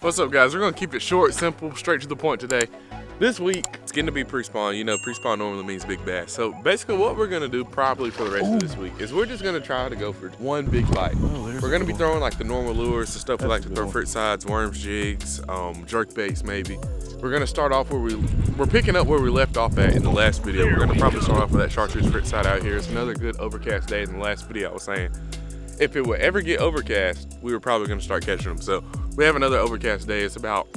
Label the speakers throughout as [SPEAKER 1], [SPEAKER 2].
[SPEAKER 1] What's up, guys? We're gonna keep it short, simple, straight to the point today. This week, it's getting to be pre-spawn. You know, pre-spawn normally means big bass. So basically what we're gonna do probably for the rest of this week is we're just gonna try to go for one big bite. We're gonna be throwing like the normal lures, the stuff we like to throw, frit sides, worms, jigs, jerk baits maybe. We're gonna start off where we're picking up where we left off at in the last video. We're gonna probably start off with that chartreuse frit side out here. It's another good overcast day. In the last video I was saying, if it would ever get overcast, we were probably gonna start catching them. So we have another overcast day. It's about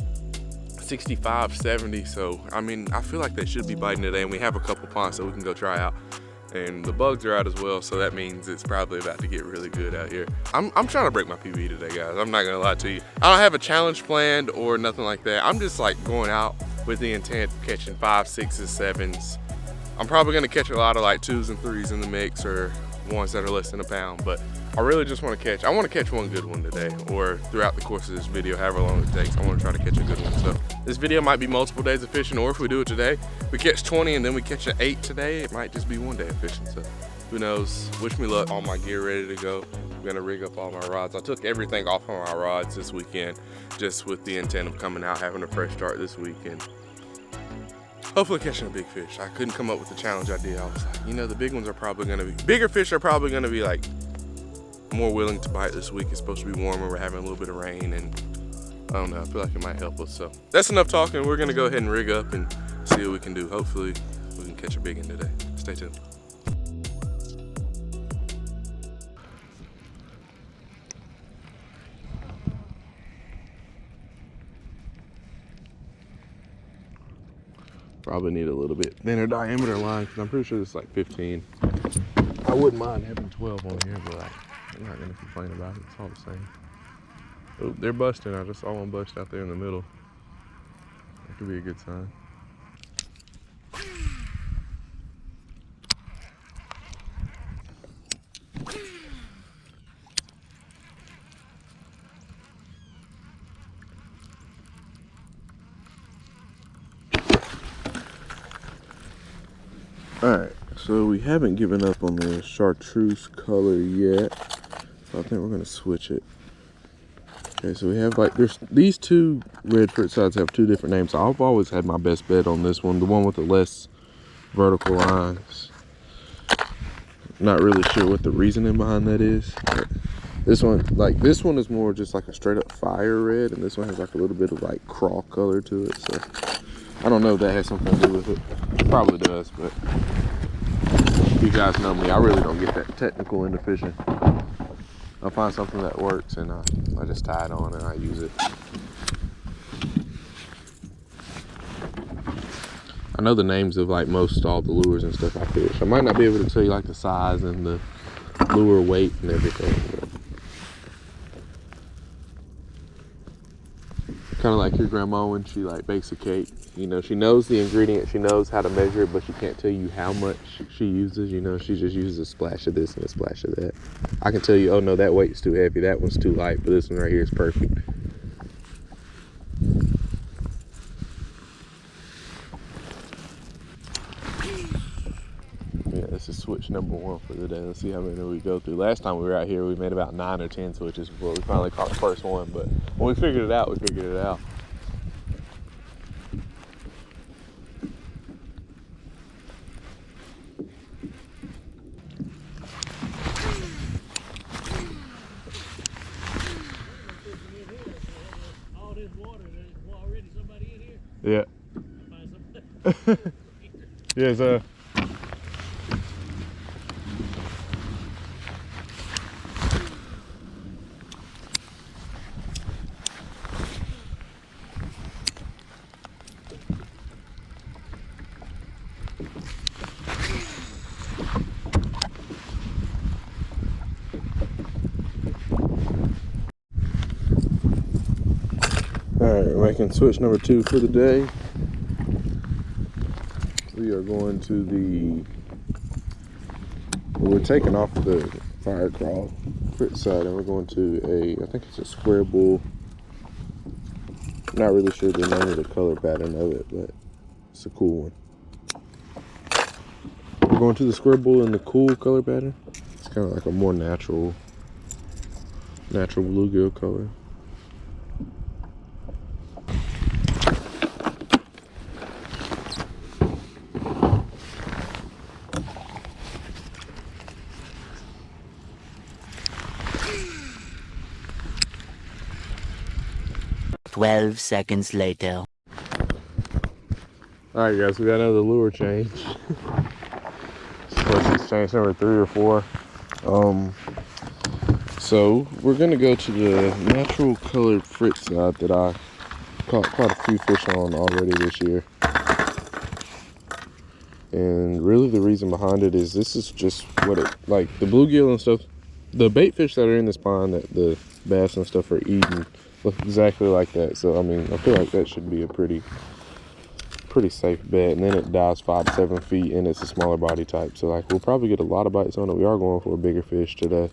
[SPEAKER 1] 65, 70. So, I mean, I feel like they should be biting today, and we have a couple ponds that we can go try out. And the bugs are out as well, so that means it's probably about to get really good out here. I'm trying to break my PB today, guys. I'm not gonna lie to you. I don't have a challenge planned or nothing like that. I'm just like going out with the intent of catching 5s, 6s, 7s. I'm probably gonna catch a lot of like 2s and 3s in the mix, or ones that are less than a pound, but I really just want to catch one good one today, or throughout the course of this video, however long it takes. I want to try to catch a good one. So this video might be multiple days of fishing, or if we do it today, we catch 20 and then we catch an 8 today, it might just be one day of fishing. So who knows? Wish me luck. All my gear ready to go. I'm gonna rig up all my rods. I took everything off of my rods this weekend, just with the intent of coming out, having a fresh start this weekend. Hopefully catching a big fish. I couldn't come up with the challenge idea. I was like, you know, the big ones are probably gonna be, bigger fish are probably gonna be like more willing to bite this week. It's supposed to be warmer. We're having a little bit of rain, and I don't know, I feel like it might help us. So that's enough talking. We're gonna go ahead and rig up and see what we can do. Hopefully we can catch a big one today. Stay tuned. Probably need a little bit thinner diameter line, because I'm pretty sure it's like 15. I wouldn't mind having 12 on here, but I'm not gonna complain about it. It's all the same. Oh, they're busting. I just saw one bust out there in the middle. That could be a good sign. Alright, so we haven't given up on the chartreuse color yet, so I think we're going to switch it. Okay, so we have like, there's these two red frit sides have two different names. I've always had my best bet on this one, the one with the less vertical lines. Not really sure what the reasoning behind that is, but this one is more just like a straight up fire red, and this one has like a little bit of like craw color to it. So I don't know if that has something to do with it. It probably does, but you guys know me, I really don't get that technical into fishing. I'll find something that works and I just tie it on and I use it. I know the names of like most all the lures and stuff I fish. I might not be able to tell you like the size and the lure weight and everything, but kind of like your grandma when she like bakes a cake. You know, she knows the ingredient, she knows how to measure it, but she can't tell you how much she uses. You know, she just uses a splash of this and a splash of that. I can tell you, oh no, that weight's too heavy, that one's too light, but this one right here is perfect. Yeah, this is switch number 1 for the day. Let's see how many we go through. Last time we were out here, we made about 9 or 10 switches before we finally caught the first one, but when we figured it out, we figured it out. Yeah. Yes, Alright, we're making switch number 2 for the day. We are going to we're taking off the fire crawl frit side and we're going to I think it's a square bull. Not really sure the name of the color pattern of it, but it's a cool one. We're going to the square bull in the cool color pattern. It's kind of like a more natural bluegill color.
[SPEAKER 2] 12 seconds later.
[SPEAKER 1] All right, guys, we got another lure change. This is change number 3 or 4. So we're gonna go to the natural colored fritz side that I caught quite a few fish on already this year. And really the reason behind it is this is just what it, like the bluegill and stuff, the bait fish that are in this pond that the bass and stuff are eating look exactly like that. So I mean, I feel like that should be a pretty safe bet. And then it dives 5 to 7 feet and it's a smaller body type. So like we'll probably get a lot of bites on it. We are going for a bigger fish today,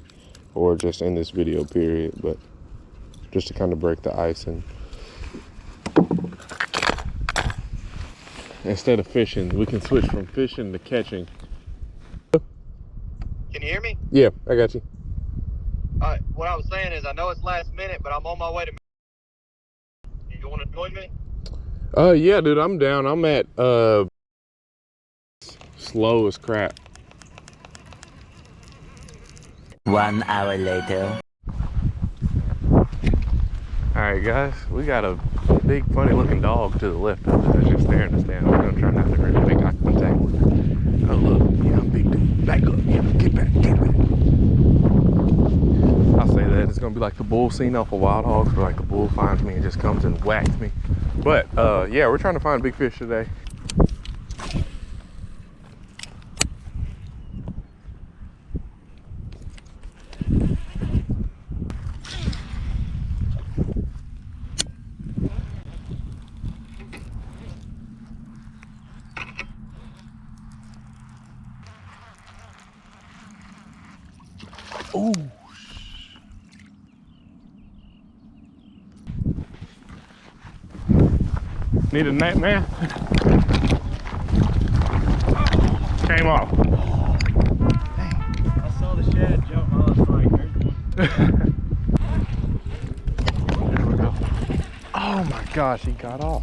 [SPEAKER 1] or just in this video period, but just to kind of break the ice and instead of fishing, we can switch from fishing to catching.
[SPEAKER 3] Can you hear me?
[SPEAKER 1] Yeah, I got you.
[SPEAKER 3] All right, what I was saying is I know it's last minute, but I'm on my way to. You want to join me?
[SPEAKER 1] Yeah, dude, I'm down. I'm at slow as crap.
[SPEAKER 2] 1 hour later.
[SPEAKER 1] All right, guys, we got a big, funny-looking dog to the left of us that's just staring us down. We're gonna try not to really make eye contact with her. Oh, look, yeah, I'm big dude. Back up, yeah, get back, get back. I'll say that it's gonna be like the bull scene off of Wild Hogs, where like the bull finds me and just comes and whacks me. But yeah, we're trying to find big fish today. Ooh. Need a net, man? Came off.
[SPEAKER 3] I saw the shad jump. I was like, there's one.
[SPEAKER 1] There we go. Oh my gosh, he got off.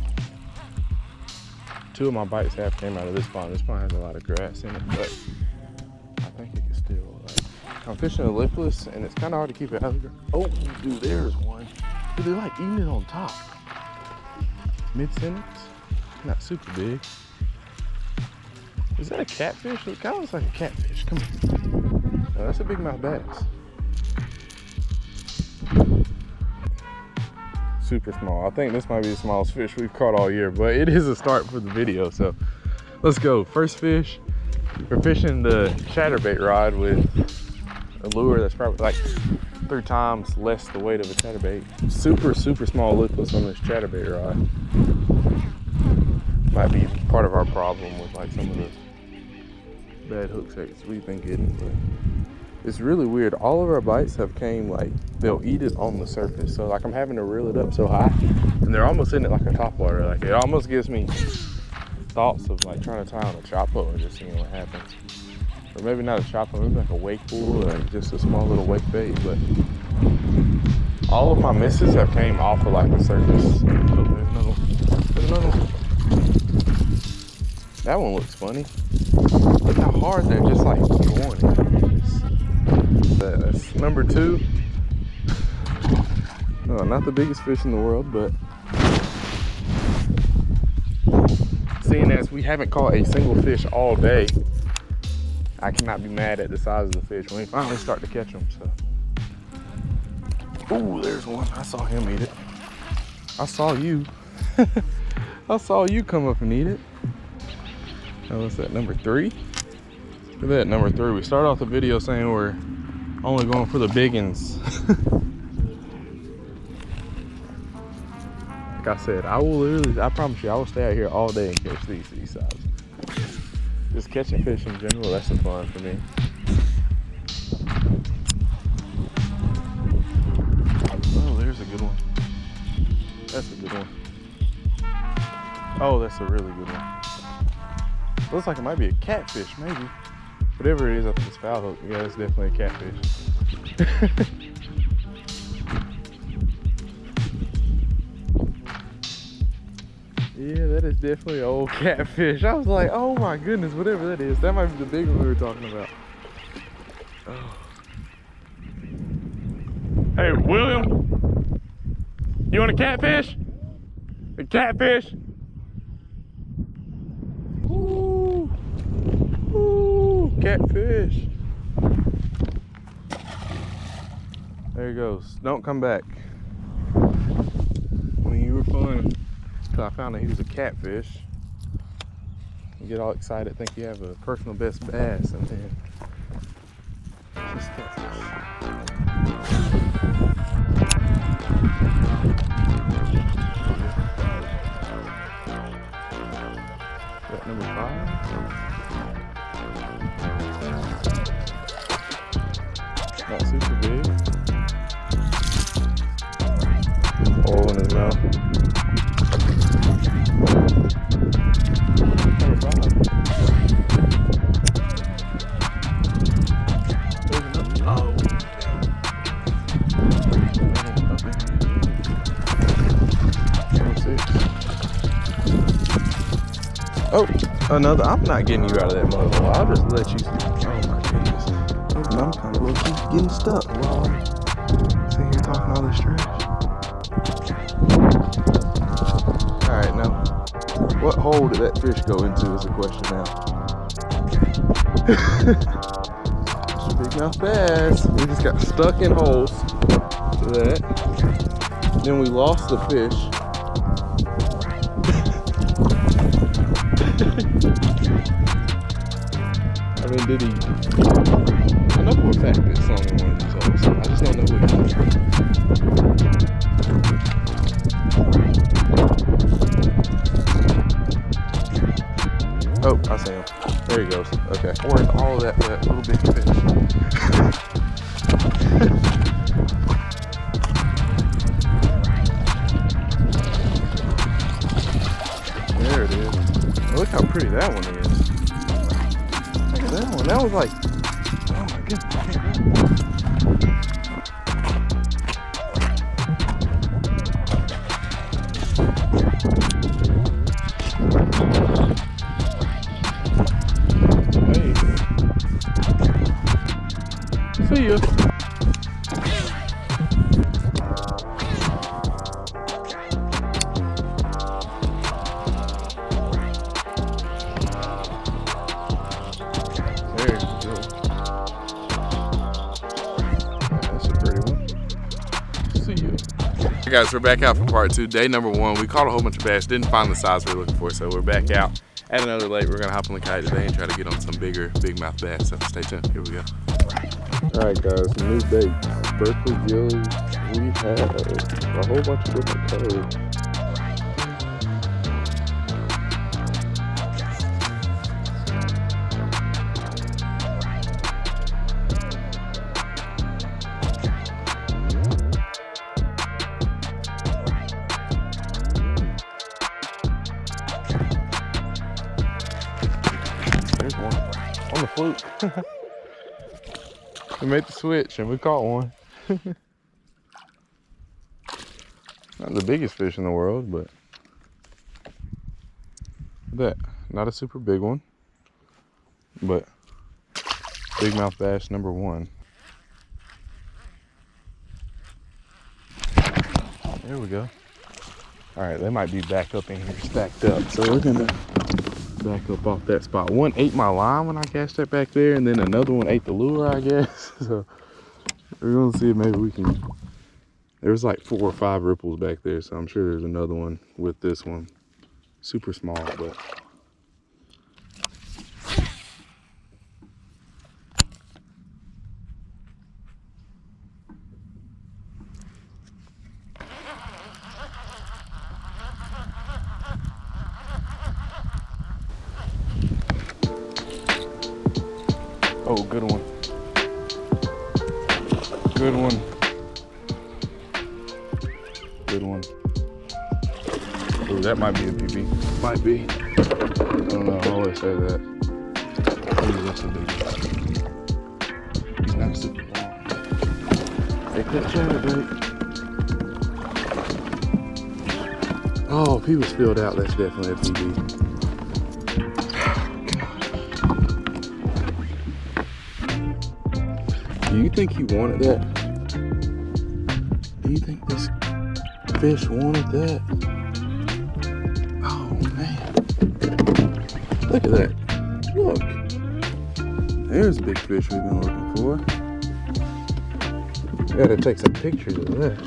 [SPEAKER 1] 2 of my bites half came out of this pond. This pond has a lot of grass in it, but I think it can still. I'm fishing a lipless, and it's kind of hard to keep it out of there. Oh, dude, there's one. Dude, they're like eating it on top. Mid-sentence, not super big. Is that a catfish? It kind of looks like a catfish. Come here. Oh, that's a big mouth bass. Super small. I think this might be the smallest fish we've caught all year, but it is a start for the video, so let's go. First fish, we're fishing the chatterbait rod with a lure that's probably like 3 times less the weight of a chatterbait. Super small lipless on this chatterbait rod. Might be part of our problem with like some of the bad hook sets we've been getting, but it's really weird. All of our bites have came like, they'll eat it on the surface. So like I'm having to reel it up so high and they're almost in it like a topwater. Like it almost gives me thoughts of like trying to tie on a choppo and just seeing what happens. Or maybe not a chopper, maybe like a wake pool or just a small little wake bait, but all of my misses have came off of like the surface. Oh, there's another one. There's another one. That one looks funny. Look how hard they're just like going. That's number 2. No, not the biggest fish in the world, but seeing as we haven't caught a single fish all day, I cannot be mad at the size of the fish when we finally start to catch them. So, ooh, there's one. I saw him eat it. I saw you. I saw you come up and eat it. Now, what's that, number 3? Look at that, number 3. We started off the video saying we're only going for the biggins. Like I said, I promise you, I will stay out here all day and catch these sizes. Just catching fish in general, that's the fun for me. Oh, there's a good one. That's a good one. Oh, that's a really good one. Looks like it might be a catfish, maybe. Whatever it is up this foul hook, yeah, it's definitely a catfish. Yeah, that is definitely an old catfish. I was like, oh my goodness, whatever that is. That might be the big one we were talking about. Oh. Hey, William, you want a catfish? A catfish. Ooh. Ooh, catfish. There he goes. Don't come back. When you were fun, till I found out he was a catfish. You get all excited, think you have a personal best bass, and then it's just catfish. That number 5. Not super big. Hole in his mouth. Number 5. There's another. Oh. Number 6. Oh, another. I'm not getting you out of that mud hole. I'll just let you. Oh my goodness. I'm kind of low-key getting stuck while I'm sitting here talking all this trash. Alright, now, what hole did that fish go into is the question now. It's a big mouth bass. We just got stuck in holes. To that. Then we lost the fish. I mean, did he? I know for a fact that it's on one of these holes. I just don't know which one. Oh, I see him. There he goes. Okay. We're in all of that for that little bitty fish. There it is. Look how pretty that one is. Look at that one. That was like, oh my goodness. See ya. There you go. That's a pretty one. See ya. Hey guys, we're back out for part 2. Day number 1. We caught a whole bunch of bass. Didn't find the size we were looking for, so we're back out at another lake. We're gonna hop on the kayak today and try to get on some bigger big mouth bass. So stay tuned. Here we go. Alright guys, new bait. Berkeley gillies. We have a whole bunch of different colors. There's one. On the fluke. We made the switch and we caught one. Not the biggest fish in the world, but that. Not a super big one, but big mouth bass number 1. There we go. All right, they might be back up in here stacked up, so we're gonna back up off that spot. One ate my line when I cast that back there, and then another one ate the lure, I guess. So we're gonna see if maybe we can. There's like 4 or 5 ripples back there, so I'm sure there's another one with this one. Super small, but. Oh, good one. Good one. Good one. Oh, that might be a PB. Might be. I don't know, I always say that. Oh, that's a big one. He's not super long. Take that chatterbait. Oh, if he was filled out, that's definitely a PB. Do you think he wanted that? Do you think this fish wanted that? Man. Look at that. Look. There's a big fish we've been looking for. Gotta take some pictures of that.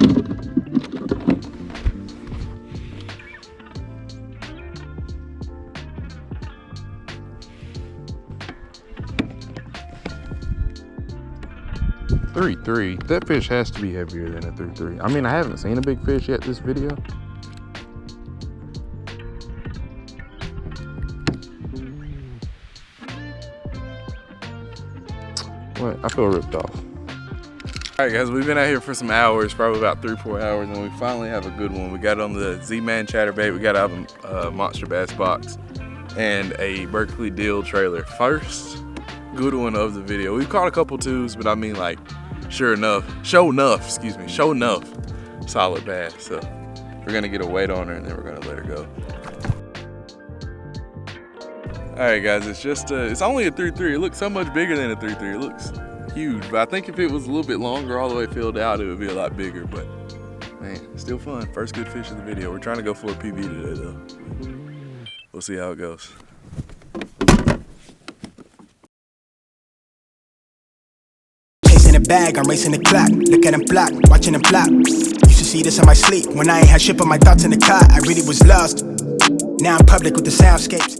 [SPEAKER 1] .33. That fish has to be heavier than a 3.3. I mean, I haven't seen a big fish yet this video. What? I feel ripped off. Alright guys, we've been out here for some hours, probably about 3-4 hours, and we finally have a good one. We got on the Z-Man Chatterbait, we got out a monster bass box, and a Berkeley Deal trailer. First good one of the video. We've caught a couple twos, but I mean like, show enough solid bass. So we're gonna get a weight on her and then we're gonna let her go. Alright guys, it's just it's only a 3.3. It looks so much bigger than a 3.3. It looks huge, but I think if it was a little bit longer, all the way filled out, it would be a lot bigger. But man, still fun. First good fish of the video. We're trying to go for a PB today though. We'll see how it goes.
[SPEAKER 4] Chasing a bag, I'm racing the clock. Look at them block, watching them flop. Used to see this in my sleep when I ain't had shit on my thoughts in the car. I really was lost. Now I'm public with the soundscapes.